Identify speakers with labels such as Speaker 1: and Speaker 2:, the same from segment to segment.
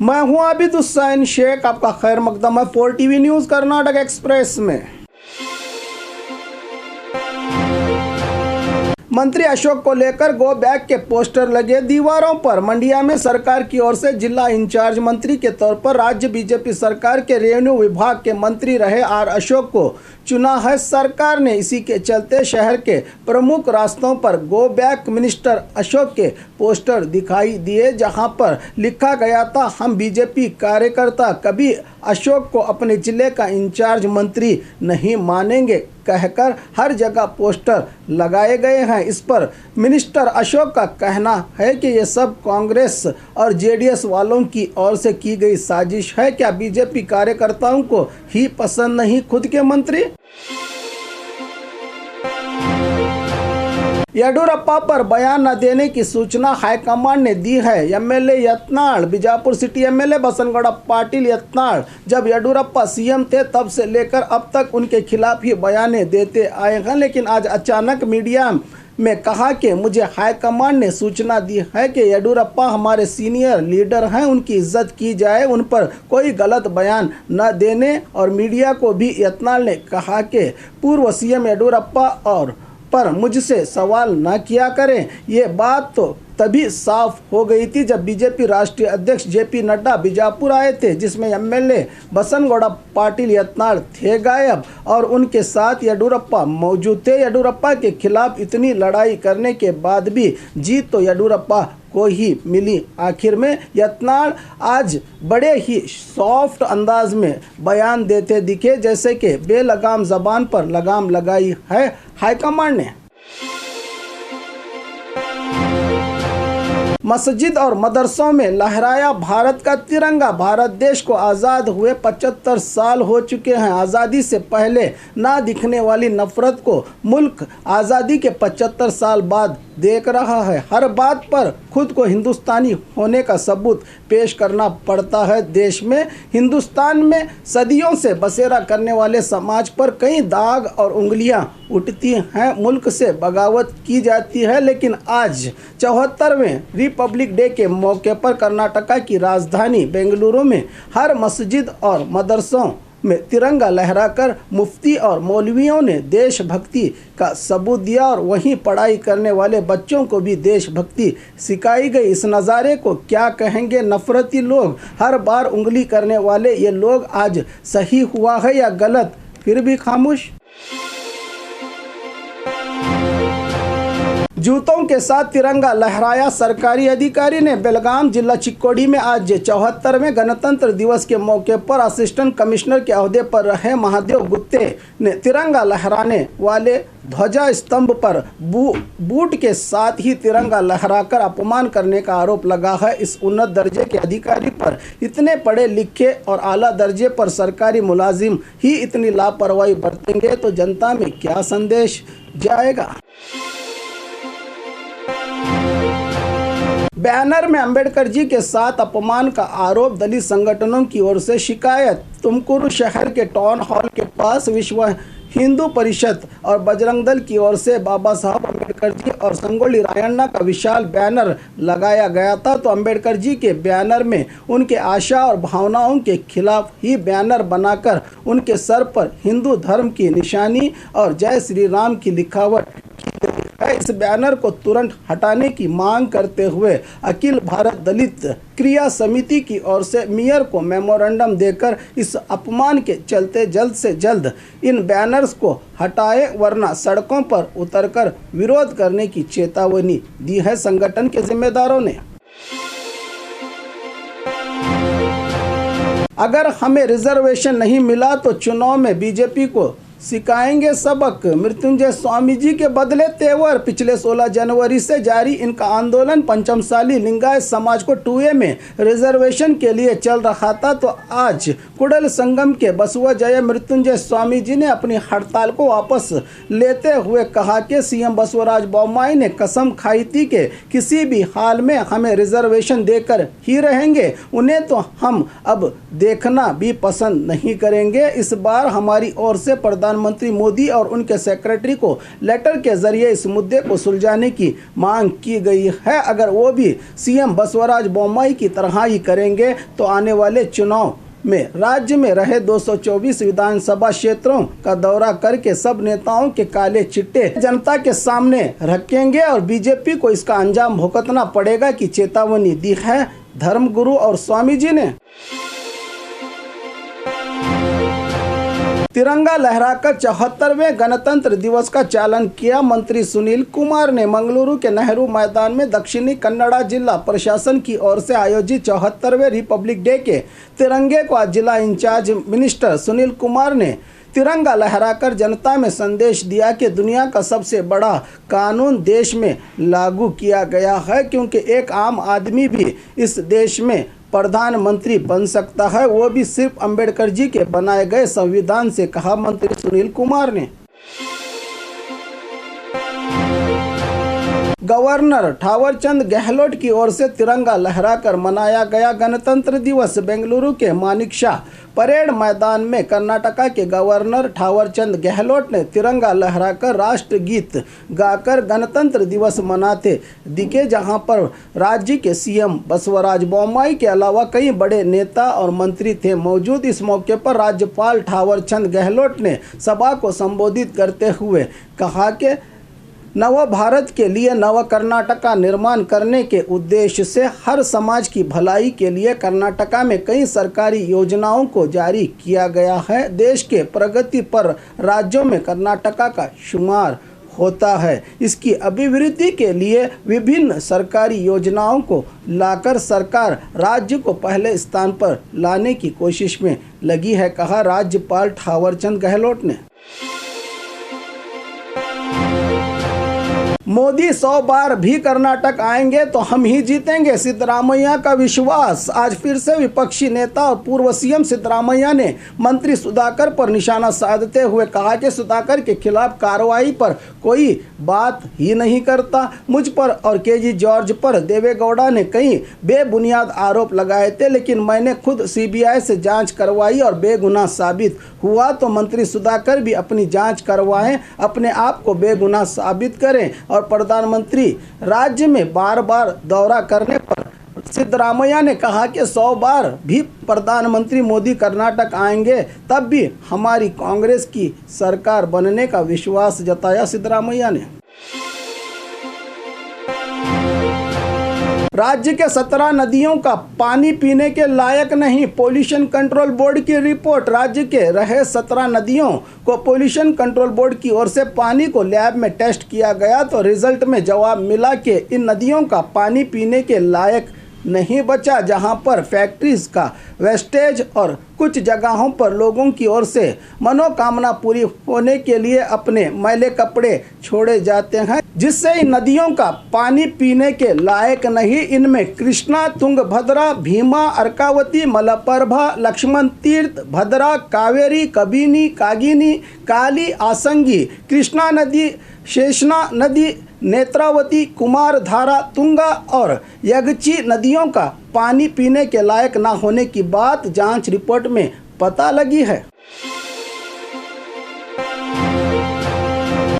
Speaker 1: मैं हूं आबिद हुसैन शेख, आपका खैर मकदम है 4 टीवी न्यूज़ कर्नाटक एक्सप्रेस में। मंत्री अशोक को लेकर गो बैक के पोस्टर लगे दीवारों पर। मंडिया में सरकार की ओर से जिला इंचार्ज मंत्री के तौर पर राज्य बीजेपी सरकार के रेवेन्यू विभाग के मंत्री रहे आर अशोक को चुना है सरकार ने। इसी के चलते शहर के प्रमुख रास्तों पर गो बैक मिनिस्टर अशोक के पोस्टर दिखाई दिए, जहां पर लिखा गया था, हम बीजेपी कार्यकर्ता कभी अशोक को अपने जिले का इंचार्ज मंत्री नहीं मानेंगे, कहकर हर जगह पोस्टर लगाए गए हैं। इस पर मिनिस्टर अशोक का कहना है कि ये सब कांग्रेस और जेडीएस वालों की ओर से की गई साजिश है। क्या बीजेपी कार्यकर्ताओं को ही पसंद नहीं खुद के मंत्री? येडियुरप्पा पर बयान न देने की सूचना हाईकमान ने दी है। MLA Yatnal, Bijapur city MLA Basanagouda Patil Yatnal जब येडियुरप्पा सीएम थे तब से लेकर अब तक उनके खिलाफ ही बयान देते आए हैं, लेकिन आज अचानक मीडिया में कहा कि मुझे हाईकमान ने सूचना दी है कि येडियुरप्पा हमारे सीनियर लीडर हैं, उनकी इज्जत की जाए, उन पर कोई गलत बयान न देने। और मीडिया को भी यत्नाल ने कहा कि पूर्व सीएम येडियुरप्पा और पर मुझसे सवाल न किया करें। ये बात तो तभी साफ हो गई थी जब बीजेपी राष्ट्रीय अध्यक्ष जेपी नड्डा बीजापुर आए थे, जिसमें एमएलए बसनगौड़ा पाटिल यत्नाल थे गायब और उनके साथ येडियुरप्पा मौजूद थे। येडियुरप्पा के खिलाफ इतनी लड़ाई करने के बाद भी जीत तो येडियुरप्पा को ही मिली। आखिर में यत्नाल आज बड़े ही सॉफ्ट अंदाज में बयान देते दिखे, जैसे कि बेलगाम जबान पर लगाम लगाई है हाईकमान ने। मस्जिद और मदरसों में लहराया भारत का तिरंगा। भारत देश को आज़ाद हुए 75 साल हो चुके हैं। आज़ादी से पहले ना दिखने वाली नफरत को मुल्क आज़ादी के 75 साल बाद देख रहा है। हर बात पर खुद को हिंदुस्तानी होने का सबूत पेश करना पड़ता है। देश में, हिंदुस्तान में सदियों से बसेरा करने वाले समाज पर कई दाग और उंगलियां उठती हैं, मुल्क से बगावत की जाती है। लेकिन आज 74वें रिपब्लिक डे के मौके पर कर्नाटका की राजधानी बेंगलुरु में हर मस्जिद और मदरसों में तिरंगा लहराकर मुफ्ती और मौलवियों ने देशभक्ति का सबूत दिया और वहीं पढ़ाई करने वाले बच्चों को भी देशभक्ति सिखाई गई। इस नज़ारे को क्या कहेंगे नफरती लोग? हर बार उंगली करने वाले ये लोग आज सही हुआ है या गलत फिर भी खामोश? जूतों के साथ तिरंगा लहराया सरकारी अधिकारी ने। बेलगाम जिला चिक्कोडी में आज 74वें गणतंत्र दिवस के मौके पर असिस्टेंट कमिश्नर के अहदे पर रहे महादेव गुप्ते ने तिरंगा लहराने वाले ध्वजा स्तंभ पर बूट के साथ ही तिरंगा लहराकर अपमान करने का आरोप लगा है। इस उन्नत दर्जे के अधिकारी पर इतने पढ़े लिखे और आला दर्जे पर सरकारी मुलाजिम ही इतनी लापरवाही बरतेंगे तो जनता में क्या संदेश जाएगा? बैनर में अंबेडकर जी के साथ अपमान का आरोप, दलित संगठनों की ओर से शिकायत। तुमकुरू शहर के टाउन हॉल के पास विश्व हिंदू परिषद और बजरंग दल की ओर से बाबा साहब अंबेडकर जी और संगोली रायण्णा का विशाल बैनर लगाया गया था। तो अंबेडकर जी के बैनर में उनके आशा और भावनाओं के खिलाफ ही बैनर बनाकर उनके सर पर हिंदू धर्म की निशानी और जय श्री राम की लिखावट की गई है। इस बैनर को तुरंत हटाने की मांग करते हुए अखिल भारत दलित क्रिया समिति की ओर से मेयर को मेमोरेंडम देकर इस अपमान के चलते जल्द से जल्द इन बैनर्स को हटाए, वरना सड़कों पर उतरकर विरोध करने की चेतावनी दी है संगठन के जिम्मेदारों ने। अगर हमें रिजर्वेशन नहीं मिला तो चुनाव में बीजेपी को सिखाएंगे सबक। मृत्युंजय स्वामी जी के बदले तेवर। पिछले 16 जनवरी से जारी इनका आंदोलन पंचमसाली लिंगायत समाज को 2A में रिजर्वेशन के लिए चल रहा था। तो आज कुडल संगम के बसवा जय मृत्युंजय स्वामी जी ने अपनी हड़ताल को वापस लेते हुए कहा कि सीएम बसवराज बोम्माई ने कसम खाई थी कि किसी भी हाल में हमें रिजर्वेशन देकर ही रहेंगे, उन्हें तो हम अब देखना भी पसंद नहीं करेंगे। इस बार हमारी ओर से प्रधान प्रधानमंत्री मोदी और उनके सेक्रेटरी को लेटर के जरिए इस मुद्दे को सुलझाने की मांग की गई है। अगर वो भी सीएम बसवराज बोम्मई की तरह ही करेंगे तो आने वाले चुनाव में राज्य में रहे 224 विधानसभा क्षेत्रों का दौरा करके सब नेताओं के काले चिट्टे जनता के सामने रखेंगे और बीजेपी को इसका अंजाम भुगतना पड़ेगा की चेतावनी दी है धर्मगुरु और स्वामी जी ने। तिरंगा लहराकर 74वें गणतंत्र दिवस का चालन किया। मंत्री सुनील कुमार ने मंगलुरु के नेहरू मैदान में दक्षिणी कन्नड़ा जिला प्रशासन की ओर से आयोजित 74वें रिपब्लिक डे के तिरंगे को आज जिला इंचार्ज मिनिस्टर सुनील कुमार ने तिरंगा लहराकर जनता में संदेश दिया कि दुनिया का सबसे बड़ा कानून देश में लागू किया गया है, क्योंकि एक आम आदमी भी इस देश में प्रधानमंत्री बन सकता है, वो भी सिर्फ अंबेडकर जी के बनाए गए संविधान से, कहा मंत्री सुनील कुमार ने। गवर्नर थावरचंद गहलोत की ओर से तिरंगा लहराकर मनाया गया गणतंत्र दिवस। बेंगलुरु के मानिकशा परेड मैदान में कर्नाटका के गवर्नर थावरचंद गहलोत ने तिरंगा लहराकर राष्ट्रगीत गाकर गणतंत्र दिवस मनाते दिखे, जहां पर राज्य के सीएम बसवराज बोम्मई के अलावा कई बड़े नेता और मंत्री थे मौजूद। इस मौके पर राज्यपाल थावरचंद गहलोत ने सभा को संबोधित करते हुए कहा कि नव भारत के लिए नव कर्नाटका निर्माण करने के उद्देश्य से हर समाज की भलाई के लिए कर्नाटका में कई सरकारी योजनाओं को जारी किया गया है। देश के प्रगति पर राज्यों में कर्नाटका का शुमार होता है। इसकी अभिवृद्धि के लिए विभिन्न सरकारी योजनाओं को लाकर सरकार राज्य को पहले स्थान पर लाने की कोशिश में लगी है, कहा राज्यपाल थावरचंद गहलोत ने। मोदी 100 बार भी कर्नाटक आएंगे तो हम ही जीतेंगे, सिद्धरामैया का विश्वास। आज फिर से विपक्षी नेता और पूर्व सीएम सिद्धरामैया ने मंत्री सुधाकर पर निशाना साधते हुए कहा कि सुधाकर के खिलाफ कार्रवाई पर कोई बात ही नहीं करता। मुझ पर और केजी जॉर्ज पर देवेगौड़ा ने कई बेबुनियाद आरोप लगाए थे, लेकिन मैंने खुद सीबीआई से जांच करवाई और बेगुनाह साबित हुआ, तो मंत्री सुधाकर भी अपनी जांच करवाएं, अपने आप को बेगुनाह साबित करें। और प्रधानमंत्री राज्य में बार बार दौरा करने पर सिद्धरामैया ने कहा कि 100 बार भी प्रधानमंत्री मोदी कर्नाटक आएंगे तब भी हमारी कांग्रेस की सरकार बनने का विश्वास जताया सिद्धरामैया ने। राज्य के 17 नदियों का पानी पीने के लायक नहीं, पोल्यूशन कंट्रोल बोर्ड की रिपोर्ट। राज्य के रहे 17 नदियों को पोल्यूशन कंट्रोल बोर्ड की ओर से पानी को लैब में टेस्ट किया गया तो रिजल्ट में जवाब मिला कि इन नदियों का पानी पीने के लायक नहीं बचा, जहां पर फैक्ट्रीज का वेस्टेज और कुछ जगहों पर लोगों की ओर से मनोकामना पूरी होने के लिए अपने मैले कपड़े छोड़े जाते हैं, जिससे इन नदियों का पानी पीने के लायक नहीं। इनमें कृष्णा, तुंगभद्रा, भीमा, अर्कावती, मलप्रभा, लक्ष्मण तीर्थ, भद्रा, कावेरी, कबिनी, कागिनी, काली, आसंगी, कृष्णा नदी, शेषना नदी, नेत्रावती, कुमारधारा, तुंगा और यगची नदियों का पानी पीने के लायक न होने की बात जांच रिपोर्ट में पता लगी है।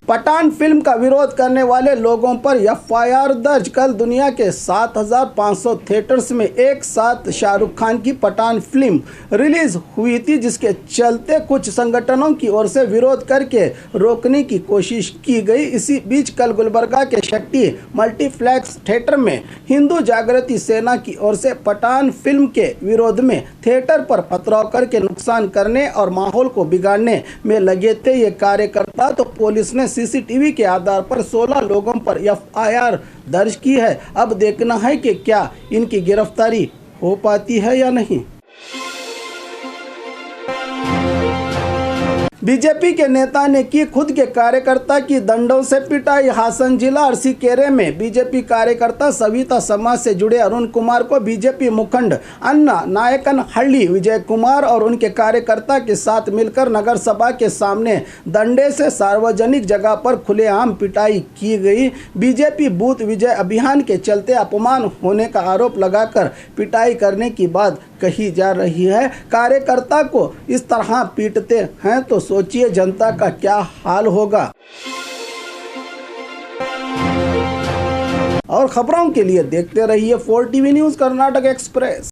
Speaker 1: पठान फिल्म का विरोध करने वाले लोगों पर एफआईआर दर्ज। कल दुनिया के 7,500 थिएटर्स में एक साथ शाहरुख खान की पठान फिल्म रिलीज हुई थी, जिसके चलते कुछ संगठनों की ओर से विरोध करके रोकने की कोशिश की गई। इसी बीच कल गुलबर्गा के शक्ति मल्टीप्लेक्स थिएटर में हिंदू जागृति सेना की ओर से पठान फिल्म के विरोध में थिएटर पर पथराव करके नुकसान करने और माहौल को बिगाड़ने में लगे थे ये कार्यकर्ता। तो पुलिस ने सीसीटीवी के आधार पर 16 लोगों पर एफआईआर दर्ज की है। अब देखना है कि क्या इनकी गिरफ्तारी हो पाती है या नहीं। बीजेपी के नेता ने की खुद के कार्यकर्ता की डंडों से पिटाई। हासन जिला अरसीकेरे में बीजेपी कार्यकर्ता सविता समाज से जुड़े अरुण कुमार को बीजेपी मुखंड अन्ना नायकनहल्ली विजय कुमार और उनके कार्यकर्ता के साथ मिलकर नगर सभा के सामने डंडे से सार्वजनिक जगह पर खुलेआम पिटाई की गई। बीजेपी बूथ विजय अभियान के चलते अपमान होने का आरोप लगाकर पिटाई करने की बात कही जा रही है। कार्यकर्ता को इस तरह पीटते हैं तो सोचिए जनता का क्या हाल होगा। और खबरों के लिए देखते रहिए 4 TV न्यूज़ कर्नाटक एक्सप्रेस।